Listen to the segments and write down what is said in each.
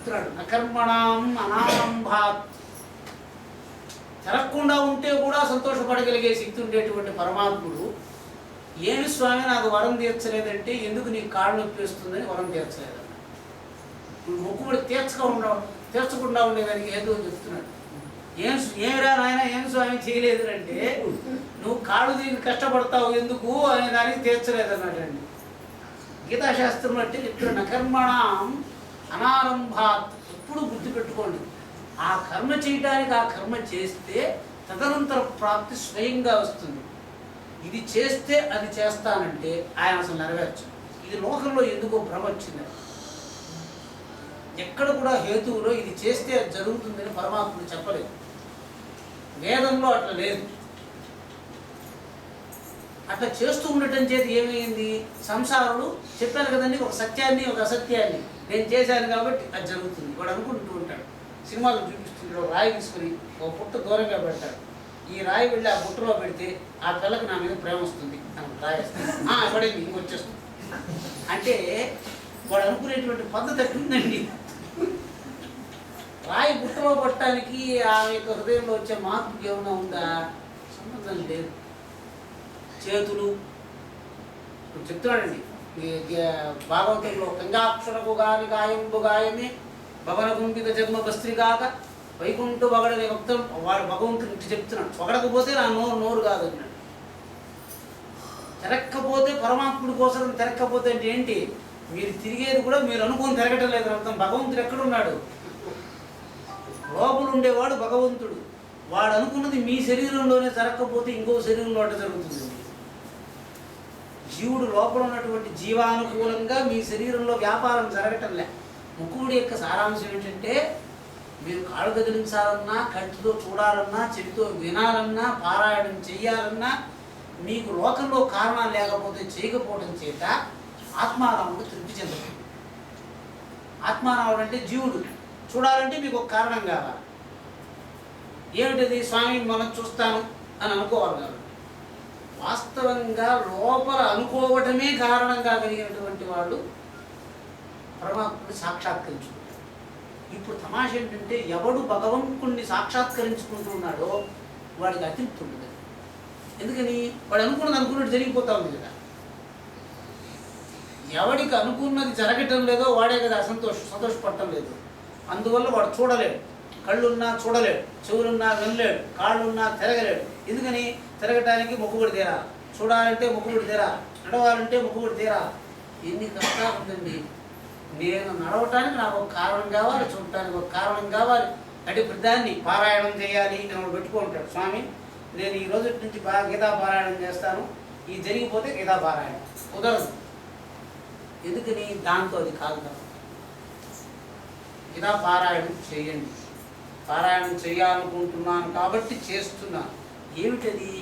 చెప్తున్నాడు. అకర్మణాం అనారంభాత్, జరగకుండా ఉంటే కూడా సంతోషపడగలిగే శక్తి ఉండేటువంటి పరమాత్ముడు ఏమి స్వామి నాకు వరం తీర్చలేదంటే, ఎందుకు నీకు కాళ్ళు నొప్పి వేస్తుందని వరం తీర్చలేదన్న. నువ్వు మొక్కుబడి తీర్చకుండా ఉండేదానికి ఏదో చెప్తున్నాడు. ఏమిరా నాయన ఏం స్వామి చేయలేదు అంటే, నువ్వు కాళ్ళు దీనికి కష్టపడతావు ఎందుకు అనే దానికి తీర్చలేదన్నాడండి. గీతాశాస్త్రం అంటే చెప్తున్నాడు. అకర్మణాం అనారంభాత్, ఎప్పుడు గుర్తుపెట్టుకోండి, ఆ కర్మ చేయడానికి ఆ కర్మ చేస్తే తదనంతర ప్రాప్తి స్వయంగా వస్తుంది. ఇది చేస్తే అది చేస్తానంటే ఆయన అసలు నెరవేర్చు. ఇది లోకంలో ఎందుకో భ్రమ వచ్చింది. ఎక్కడ కూడా హేతువులో ఇది చేస్తే అది జరుగుతుందని పరమాత్ముడు చెప్పలేదు. వేదంలో అట్లా లేదు. అట్లా చేస్తూ ఉండటం చేతి ఏమైంది, సంసారులు చెప్పాను కదండి, ఒక సత్యాన్ని ఒక అసత్యాన్ని నేను చేశాను కాబట్టి అది జరుగుతుంది వాడు అనుకుంటూ ఉంటాడు. సినిమాలో చూపిస్తుంటాడు, ఒక రాయి తీసుకుని ఒక పుట్ట దూరంగా పెడతాడు. ఈ రాయి వెళ్ళి ఆ పుట్టలో పెడితే ఆ పిల్లకి నా మీద ప్రేమ వస్తుంది అని రాయేస్తాడు. పడింది ఇంకొచ్చేస్తుంది అంటే వాడు అనుకునేటువంటి పద్ధతి ఎట్లుందండి. రాయి పుట్టలో పట్టడానికి ఆమె యొక్క హృదయంలో వచ్చే మార్పుకి ఏమైనా ఉందా? సంబంధం లేదు. చేతులు చెప్తున్నాడండి భాగవతంలో, గంగాక్షరకు గాని గాయంబు గాయమే భవన గుంపిత జన్మ భస్త్రికాక వైకుంఠ బగడని భక్తం. వాడు భగవంతుడికి చెప్తున్నాడు, పొగడకపోతే నా నోరు కాదు అన్నాడు. తిరక్కపోతే పరమాత్ముడి కోసం తిరక్కపోతే అంటే ఏంటి, మీరు తిరిగేది కూడా మీరు అనుకుని తిరగటం లేదు అర్థం. భగవంతుడు ఎక్కడున్నాడు? లోపల ఉండేవాడు భగవంతుడు. వాడు అనుకున్నది మీ శరీరంలోనే జరగకపోతే ఇంకో శరీరంలో అట్ట జరుగుతుంది. జీవుడు లోపల ఉన్నటువంటి జీవానుకూలంగా మీ శరీరంలో వ్యాపారం జరగటంలే. ముక్కుడి యొక్క సారాంశం ఏంటంటే, మీరు కాళ్ళు కదిలించాలన్నా, కంటితో చూడాలన్నా, చెవితో వినాలన్నా, పారాయణం చెయ్యాలన్నా మీకు లోకంలో కారణాలు లేకపోతే చేయకపోవడం చేత ఆత్మారాముడు తృప్తి చెందడు. ఆత్మారాముడు అంటే జీవుడు. చూడాలంటే మీకు ఒక కారణం కావాలి. ఏమిటది? స్వామి మనం చూస్తాను అని అనుకోవాలి కాబట్టి. వాస్తవంగా లోపల అనుకోవటమే కారణంగా కలిగినటువంటి వాళ్ళు పరమాత్ముడిని సాక్షాత్కరించుకుంటారు. ఇప్పుడు తమాష ఏంటంటే, ఎవడు భగవంతుడిని సాక్షాత్కరించుకుంటున్నాడో వాడికి అతృప్తి ఉండదు. ఎందుకని? వాడు అనుకున్నట్టు జరిగిపోతా ఉంది కదా. ఎవడికి అనుకున్నది జరగటం లేదో వాడే కదా సంతోషపడటం లేదు. అందువల్ల వాడు చూడలేడు. కళ్ళున్నా చూడలేడు, చెవులున్నా వినలేడు, కాళ్ళున్నా తిరగలేడు. ఎందుకని? తిరగటానికి మొక్కుబడి తీరా, చూడాలంటే మొక్కుబడి తీరా, నడవాలంటే మొక్కుబడి తీరా. ఎన్ని కష్టాలు ఉందండి. నేను నడవటానికి నాకు ఒక కారణం కావాలి, చూడటానికి ఒక కారణం కావాలి. అంటే ప్రధాన్ని పారాయణం చేయాలి అని పెట్టుకుంటాడు. స్వామి నేను ఈ రోజు నుంచి బాగా గీతా పారాయణం చేస్తాను, ఇది జరిగిపోతే గీతా పారాయణం కుదరదు. ఎందుకని? దాంతో అది కాదు కదా. గీతా పారాయణం చేయండి. పారాయణం చేయాలనుకుంటున్నాను కాబట్టి చేస్తున్నాను. ఏమిటది?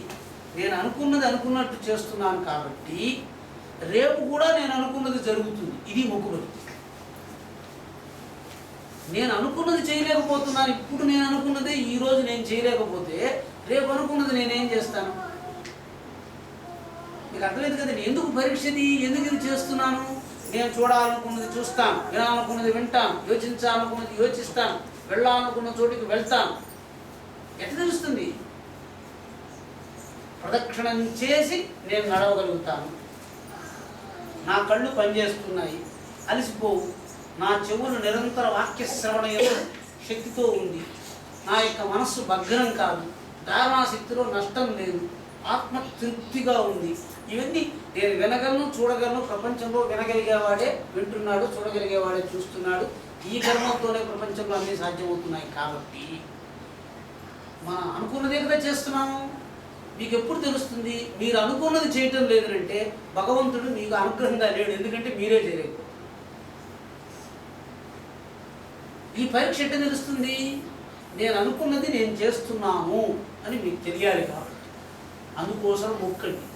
నేను అనుకున్నట్టు చేస్తున్నాను కాబట్టి రేపు కూడా నేను అనుకున్నది జరుగుతుంది. ఇది మొక్కుబడి. నేను అనుకున్నది చేయలేకపోతున్నాను. ఇప్పుడు నేను అనుకున్నది ఈరోజు నేను చేయలేకపోతే రేపు అనుకున్నది నేనేం చేస్తాను? మీకు అర్థమైంది కదండి. ఎందుకు పరీక్షది? ఎందుకు ఇది చేస్తున్నాను? నేను చూడాలనుకున్నది చూస్తాను, వినాలనుకున్నది వింటాను, యోచించాలనుకున్నది యోచిస్తాను, వెళ్ళాలనుకున్న చోటికి వెళ్తాను. ఎట్లా తెలుస్తుంది? ప్రదక్షిణం చేసి నేను నడవగలుగుతాను. నా కళ్ళు పనిచేస్తున్నాయి, అలసిపోవు. నా చెవులు నిరంతర వాక్య శ్రవణ శక్తితో ఉంది. నా యొక్క మనస్సు భగ్నం కాదు, ధారణాశక్తిలో నష్టం లేదు, ఆత్మ తృప్తిగా ఉంది. ఇవన్నీ నేను వినగలను, చూడగలను. ప్రపంచంలో వినగలిగేవాడే వింటున్నాడు, చూడగలిగేవాడే చూస్తున్నాడు. ఈ కర్మంతోనే ప్రపంచంలో అన్నీ సాధ్యమవుతున్నాయి. కాబట్టి మనం అనుకున్నదే కదా చేస్తున్నాము. మీకు ఎప్పుడు తెలుస్తుంది మీరు అనుకున్నది చేయటం లేదంటే భగవంతుడు మీకు అనుగ్రహంగా లేడు. ఎందుకంటే మీరే చేయలేకపోతే. ఈ పరీక్ష ఎట్లా తెలుస్తుంది? నేను అనుకున్నది నేను చేస్తున్నాను అని మీకు తెలియాలి. కాబట్టి అందుకోసం మొక్కండి.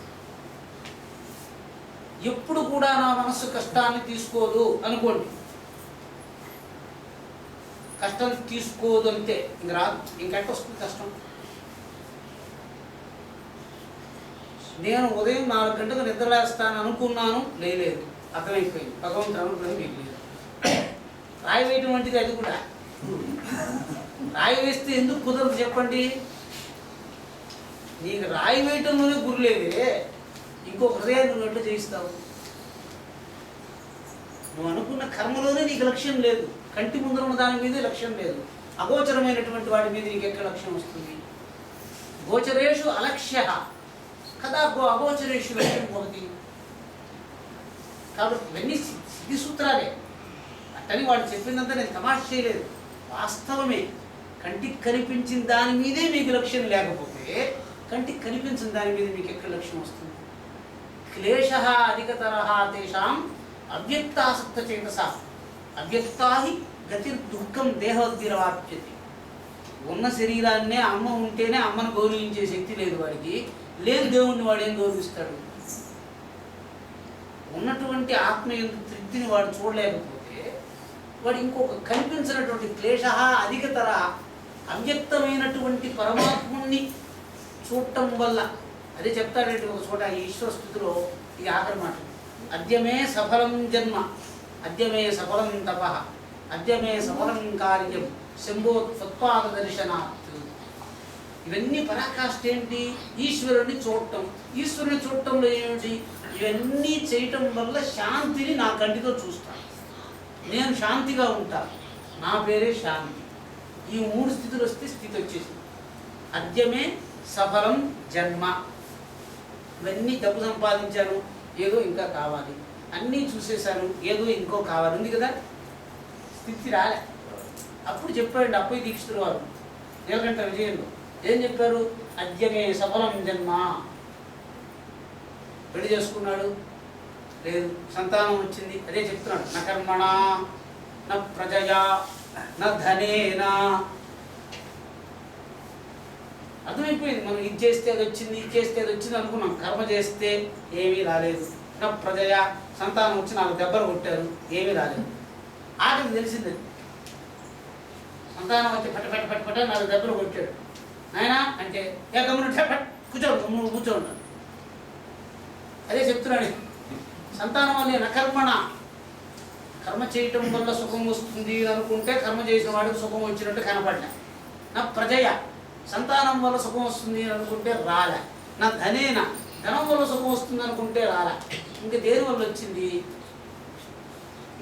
ఎప్పుడు కూడా నా మనస్సు కష్టాన్ని తీసుకోదు అనుకోండి. కష్టం తీసుకోదు అంతే, ఇంక రాదు. ఇంకెట్ట వస్తుంది కష్టం? నేను ఉదయం 4 గంటలకు నిద్రలేస్తాను అనుకున్నాను, లేదు, అర్థమైపోయింది. భగవంతుడు అనుగ్రహం మీకు లేదు. రాయి వేయటం వంటిది అది కూడా. రాయి వేస్తే ఎందుకు కుదరదు చెప్పండి? నీకు రాయి వేయటంలోనే గురి లేదే, ఇంకో హృదయాన్ని నువ్వు ఎట్లా చేయిస్తావు? నువ్వు అనుకున్న కర్మలోనే నీకు లక్ష్యం లేదు, కంటి ముందర ఉన్న దాని మీదే లక్ష్యం లేదు, అగోచరమైనటువంటి వాడి మీద నీకు ఎక్కడ లక్ష్యం వస్తుంది? గోచరేషు అలక్ష్య కదా, అగోచరేషు లక్ష్యం పోతుంది. కాబట్టి ఇవన్నీ సిద్ధి సూత్రాలే. అట్టని వాడు చెప్పిందంతా నేను తమాష చేయలేదు, వాస్తవమే. కంటికి కనిపించిన దాని మీదే మీకు లక్ష్యం లేకపోతే కంటికి కనిపించిన దాని మీద మీకు ఎక్కడ లక్ష్యం వస్తుంది? క్లేశ అధికతర తేషాం అవ్యక్తాసక్త చేతస అవ్యక్తా గతి దుఃఖం దేహోద్ధిరవాప్యతి. ఉన్న శరీరాన్నే అమ్మ ఉంటేనే అమ్మను గౌరవించే శక్తి లేదు వాడికి, లేదు దేవుణ్ణి వాడు ఏం గౌరవిస్తాడు? ఉన్నటువంటి ఆత్మ ఎందుకు తృప్తిని వాడు చూడలేకపోతే వాడు ఇంకొక కనిపించినటువంటి క్లేశ అధికతర అవ్యక్తమైనటువంటి పరమాత్ముణ్ణి చూడటం వల్ల, అదే చెప్తాడంటే ఒక చోట ఈశ్వర స్థుతిలో ఈ ఆఖరి మాట, అద్యమే సఫలం జన్మ, అద్యమే సఫలం తప, అద్యమే సఫలం కార్యం శంభో సత్పాద దర్శనాత్. ఇవన్నీ పరాకాష్ఠ ఏంటి? ఈశ్వరుని చూడటం. ఈశ్వరుని చూడటంలో ఏమిటి? ఇవన్నీ చేయటం వల్ల శాంతిని నా కంటితో చూస్తాను, నేను శాంతిగా ఉంటాను, నా పేరే శాంతి. ఈ మూడు స్థితులు వస్తే స్థితి వచ్చేసింది. అద్యమే సఫలం జన్మ, ఇవన్నీ డబ్బు సంపాదించాను, ఏదో ఇంకా కావాలి, అన్నీ చూసేశాను, ఏదో ఇంకో కావాలి, ఉంది కదా, స్థితి రాలే. అప్పుడు చెప్పాడు అప్పయ్య దీక్షితులు వారు నీలకంఠ విజయంలో ఏం చెప్పారు? అద్యమే సఫలం జన్మ. పెళ్లి చేసుకున్నాడు, లేదు, సంతానం వచ్చింది, అదే చెప్తున్నాడు, నా కర్మణ నా ప్రజయా నా ధనేనా. అర్థమైపోయింది, మనం ఇది చేస్తే అది వచ్చింది, ఇది చేస్తే అది వచ్చింది అనుకున్నాం, కర్మ చేస్తే ఏమీ రాలేదు. నా ప్రజయ సంతానం వచ్చి 4 దెబ్బలు కొట్టారు, ఏమీ రాలేదు. ఆటకు తెలిసింది, సంతానం వచ్చి పట్ట పట్ట పట్ట పట్ట 4 దెబ్బలు కొట్టాడు. ఆయన అంటే ఏ గమ్మున కూర్చోండి, కూర్చోండి. అదే చెప్తున్నాడు, సంతానం వల్ల నకర్మణ, కర్మ చేయటం వల్ల సుఖం వస్తుంది అనుకుంటే కర్మ చేసిన వాడికి సుఖం వచ్చినట్టు కనపడ్డా. నా ప్రజయ సంతానం వల్ల సుఖం వస్తుంది అనుకుంటే రాలే. నా ధనేన ధనం వల్ల సుఖం వస్తుంది అనుకుంటే రాలే. ఇంకా దేని వల్ల వచ్చింది?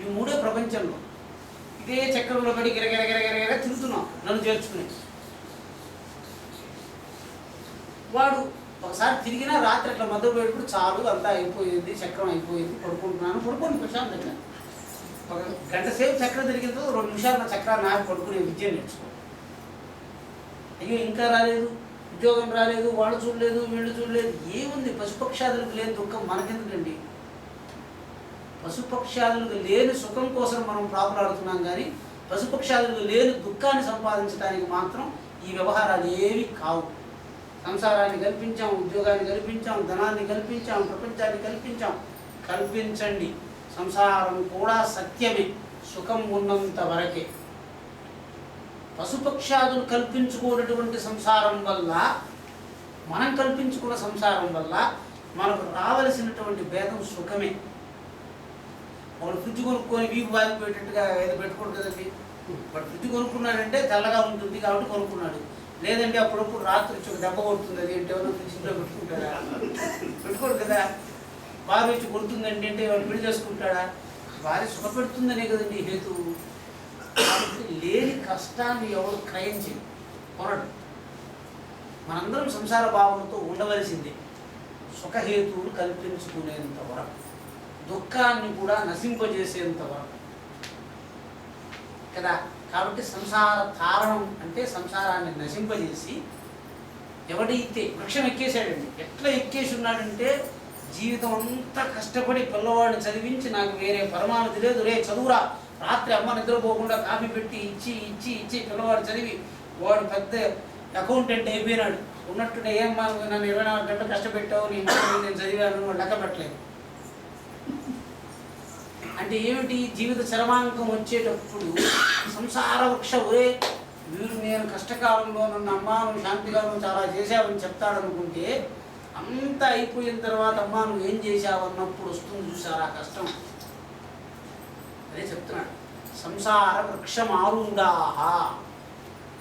ఈ మూడే ప్రపంచంలో ఇదే చక్రంలో పడి గిరగిరగిరగిరగిర తిరుగుతున్నాం నన్ను చేర్చుకుని. వాడు ఒకసారి తిరిగినా రాత్రి అట్లా మధ్య పెట్టుకుని చాలు, అంతా అయిపోయింది, చక్రం అయిపోయింది, పడుకొని ప్రశాంతంగా ఒక గంట సేపు చక్రం తిరిగిందో 2 నిమిషాలు నా చక్రాన్ని నాకు పడుకునే విద్య నేర్చుకో. అయ్యో ఇంకా రాలేదు, ఉద్యోగం రాలేదు, వాళ్ళు చూడలేదు, వీళ్ళు చూడలేదు, ఏముంది? పశుపక్షాదులకు లేని దుఃఖం మనకెందుకండి? పశుపక్షాదులకు లేని సుఖం కోసం మనం ప్రాకులాడుతున్నాం, కానీ పశుపక్షాదులకు లేని దుఃఖాన్ని సంపాదించడానికి మాత్రం ఈ వ్యవహారాలు ఏవి కావు. సంసారాన్ని కల్పించాం, ఉద్యోగాన్ని కల్పించాం, ధనాన్ని కల్పించాం, ప్రపంచాన్ని కల్పించాం. కల్పించండి, సంసారం కూడా సత్యమే, సుఖం ఉన్నంత వరకే. పశుపక్షాదులు కల్పించుకున్నటువంటి సంసారం వల్ల, మనం కల్పించుకున్న సంసారం వల్ల మనకు రావలసినటువంటి భేదం సుఖమే. వాడు ఫ్రిడ్జ్ కొనుక్కొని వీపు వాగిపోయేటట్టుగా ఏదో పెట్టుకోడు కదండి. వాడు ఫ్రిడ్జ్ కొనుక్కున్నాడంటే తెల్లగా ఉంటుంది కాబట్టి కొనుక్కున్నాడు, లేదంటే అప్పుడప్పుడు రాత్రి వచ్చి ఒక దెబ్బ కొడుతుంది, అది ఏంటి ఎవరో ఫ్రిడ్జ్లో పెట్టుకుంటాడా? పెట్టుకోడు కదా. భార్య వచ్చి కొడుతుందండి అంటే వాడు పెళ్లి చేసుకుంటాడా? భార్య సుఖపెడుతుందనే కదండి హేతువు. కాబట్టి లేని కష్టాన్ని ఎవరు క్రయం చేయరు, కొనడు. మనందరం సంసార భావంతో ఉండవలసిందే, సుఖహేతువులు కల్పించుకునేంత వరకు, దుఃఖాన్ని కూడా నశింపజేసేంత వరకు కదా. కాబట్టి సంసార తారణం అంటే సంసారాన్ని నశింపజేసి, ఎవడైతే వృక్షం ఎక్కేశాడండి, ఎట్లా ఎక్కేసి ఉన్నాడంటే జీవితం అంతా కష్టపడి పిల్లవాడిని చదివించి నాకు వేరే పరమావధి లేదు, రే చదువురా, రాత్రి అమ్మ నిద్రపోకుండా కాఫీ పెట్టి ఇచ్చి ఇచ్చి ఇచ్చి పిల్లవాడు చదివి వాడు పెద్ద అకౌంటెంట్ అయిపోయినాడు. ఉన్నట్టుండే ఏమ్మా నన్ను 24 గంటలు కష్టపెట్టావు, నీ మాట నేను చదివాను, వాడు లెక్క పెట్టలేదు. అంటే ఏమిటి? జీవిత చరమాంకం వచ్చేటప్పుడు సంసార వృక్ష ఒరే వీరు నేను కష్టకాలంలో నన్ను అమ్మా నువ్వు శాంతిగాను చాలా చేశావని చెప్తాడనుకుంటే, అంతా అయిపోయిన తర్వాత అమ్మా నువ్వు ఏం చేశావు అన్నప్పుడు వస్తుంది చూసారా కష్టం. అదే చెప్తున్నాడు, సంసార వృక్షమారూఢాః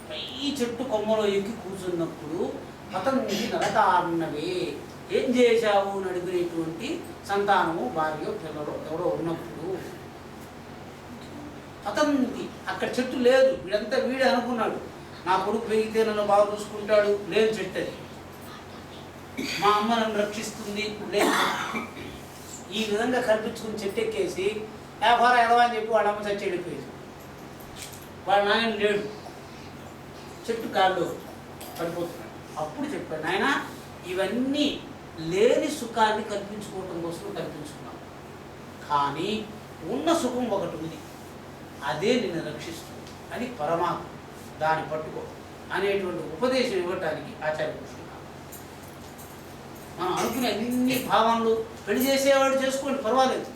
పై చెట్టు కొమ్మలో ఎక్కి కూర్చున్నప్పుడు పతంతి నరకార్ణవే, ఏం చేశావు అని అడిగినటువంటి సంతానము, భార్య, పిల్లలు ఎవరో ఉన్నప్పుడు పతంతి, అక్కడ చెట్టు లేదు. వీడంతా వీడే అనుకున్నాడు, నా కొడుకు పెరిగితే నన్ను బాగా చూసుకుంటాడు, లేదు చెట్టు అది. మా అమ్మ నన్ను రక్షిస్తుంది, లేదు. ఈ విధంగా కల్పించుకుని చెట్టు ఎక్కేసి వ్యాపారం ఎదవా అని చెప్పి వాళ్ళ అమ్మ చచ్చి వెళ్ళిపోయింది. వాళ్ళ నాయన లేడు, చెట్టు గాల్లో పడిపోతున్నాడు. అప్పుడు చెప్పాడు, నాయన ఇవన్నీ లేని సుఖాన్ని కల్పించుకోవటం కోసం కల్పించుకున్నాం, కానీ ఉన్న సుఖం ఒకటి ఉంది, అదే నిన్ను రక్షిస్తుంది అని పరమాత్మ, దాన్ని పట్టుకో అనేటువంటి ఉపదేశం ఇవ్వటానికి ఆచార్య పురుషుడు. మనం అనుకునే అన్ని భావనలు, పెళ్లి చేసేవాడు చేసుకోండి పర్వాలేదు,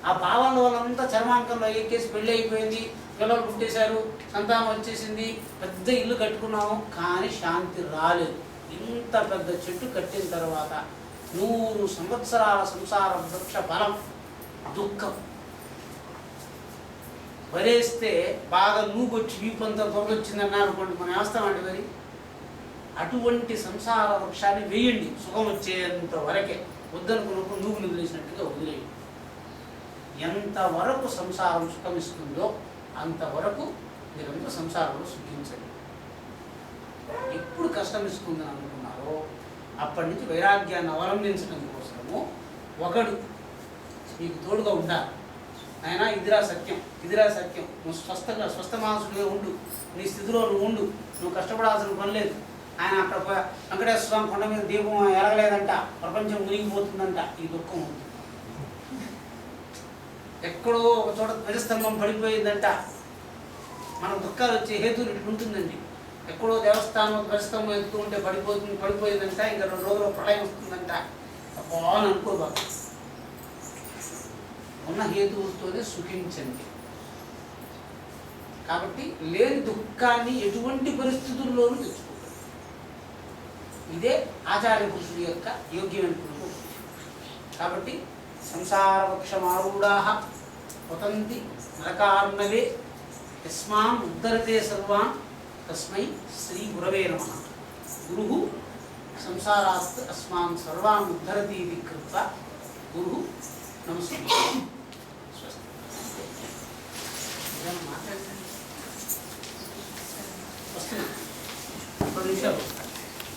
ఆ భావనల వాళ్ళంతా చర్మాంకంలో ఎక్కేసి పెళ్ళి అయిపోయింది, పిల్లలు పుట్టేశారు, సంతానం వచ్చేసింది, పెద్ద ఇల్లు కట్టుకున్నాము, కానీ శాంతి రాలేదు. ఇంత పెద్ద చెట్టు కట్టిన తర్వాత 100 సంవత్సరాల సంసార వృక్ష ఫలం దుఃఖం. వరేస్తే బాగా నూగొచ్చి వీపంతా దొరకొచ్చిందన్నారు అనుకోండి, మనం వేస్తామండి మరి. అటువంటి సంసార వృక్షాన్ని వేయండి, సుఖం వచ్చేంత వరకే, వద్దనుకున్నప్పుడు నూగులు వదిలేసినట్టుగా వదిలేయండి. ఎంతవరకు సంసారం సుఖమిస్తుందో అంతవరకు మీరంతా సంసారంలో సుఖించండి. ఎప్పుడు కష్టం ఇస్తుందని అనుకున్నారో అప్పటి నుంచి వైరాగ్యాన్ని అవలంబించడం కోసము ఒకడు నీకు తోడుగా ఉండాలి. నాయనా ఇదిరా సత్యం, ఇదిరా సత్యం, నువ్వు స్వస్థ మానసుడిగా ఉండు, నీ స్థితిలో నువ్వు ఉండు, నువ్వు కష్టపడాల్సిన పని లేదు. ఆయన అక్కడ వెంకటేశ్వర స్వామి కొండ మీద దీపం ఎరగలేదంట, ప్రపంచం మునిగిపోతుందంట, ఈ దుఃఖం ఉంది. ఎక్కడో ఒక చోట ధ్వజస్తంభం పడిపోయిందంట, మన దుఃఖాలు వచ్చే హేతువులు ఇట్లుంటుందండి. ఎక్కడో దేవస్థానం ధ్వజస్తంభం ఎక్కుతూ ఉంటే పడిపోయిందంట, ఇంకా 2 రోజుల్లో ప్రళయం వస్తుందంట. అబ్బా అని అనుకోబాకు, ఉన్న హేతువులతోనే సుఖించండి. కాబట్టి లేని దుఃఖాన్ని ఎటువంటి పరిస్థితుల్లోనూ తెచ్చుకోవాలి. ఇదే ఆచార్య పురుషుడి యొక్క యోగ్యమైన పురుషుడు. కాబట్టి సంసార వృక్షమారూఢాః పతంతి నరకార్ణవే యస్మాన్ ఉద్ధరతే సర్వాన్ తస్మై శ్రీ గురవే నమః. గురుః సంసారాత్ అస్మాన్ సర్వాన్ ఉద్ధరతి ఇది కృత్వా గురుః నమస్కారం. మాట్లాడండి, వస్తున్నా 10 నిమిషాలు.